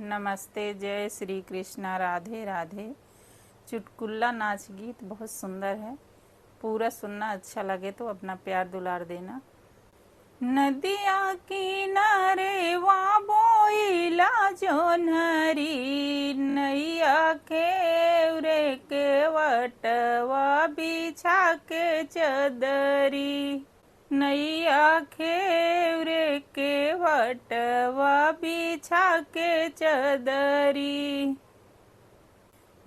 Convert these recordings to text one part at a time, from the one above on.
नमस्ते, जय श्री कृष्णा, राधे राधे। चुटकुल्ला नाच गीत बहुत सुंदर है। पूरा सुनना, अच्छा लगे तो अपना प्यार दुलार देना। नदिया किनारे वा बोइला जोन्हरी, नैया खेवरे के वटवा बिछा के चदरी। नैया खेवरे के वटवा बिछा के चदरी।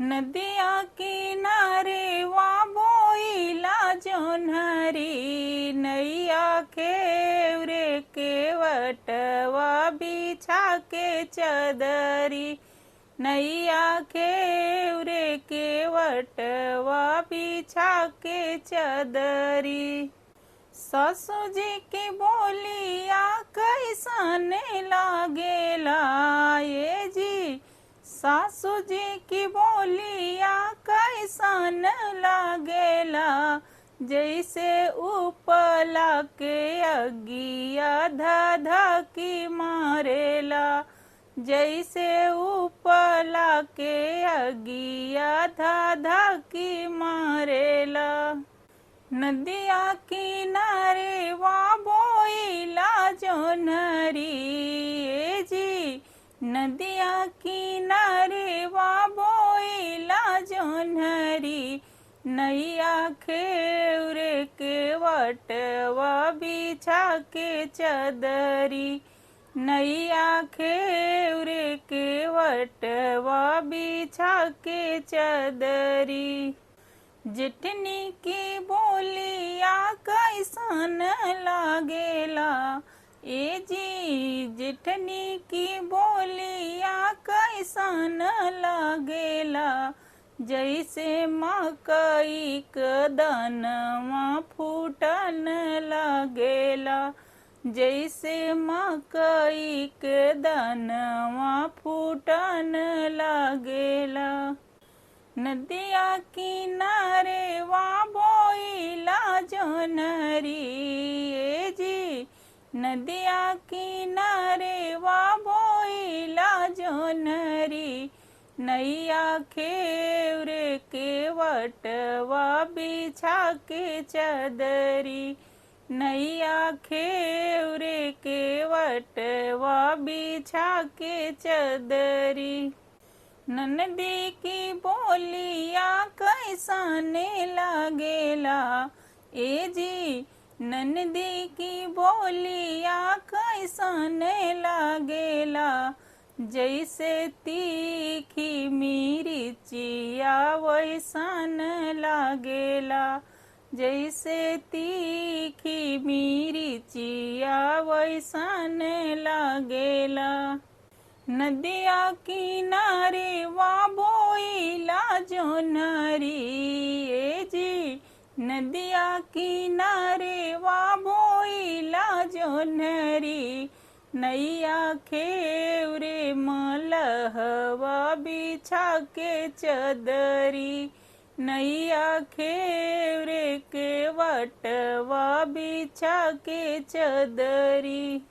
नदिया किनारे वा बोइला जोन्हरी, नैया खेवरे के वटवा बिछा के चदरी। नैया खेवरे के वटवा बिछा के चदरी। सासू जी की बोलिया कैसन लागेला ये जी। सासू जी की बोलिया कैसन लागेला, जैसे उपला के अगिया धा की मारेला। जैसे उपला के अगिया धा की मारेला। नदिया किनारे वा बोइला जोन्हरी जी। नदिया किनारे वा बोइला जोन्हरी, नैया खेवरे के वटवा बिछा के चदरी। नैया खेवरे के वटवा बिछा के चदरी। जेठनी की बोलिया कैसन लागेला ए जी। जेठनी की बोलिया कैसन लागेला, जैसे मकई क दनवा फूटन लागेला। जैसे मकई के दनवा फूटन लागेला। नदिया किनारे वा बोइला जोन्हरी ए जी। नदिया किनारे वा बोइला जोन्हरी, नैया खेवरे के वटवा बिछा के चदरी। नैया खेवरे के वटवा बिछा के चदरी। ननदी की बोलिया कैसन लागेला ए जी। ननदी की बोलिया कैसन लागेला, जैसे तीखी मिर्चिया वैसन लागेला। जैसे तीखी मिर्चिया वैसन लागेला। नदिया किनारे वा बोइला जोन्हरी ए जी। नदिया किनारे वा बोइला जोन्हरी, नैया खेवरे मलहवा बिछा के चदरी। नैया खेवरे के वटवा बिछा के चदरी।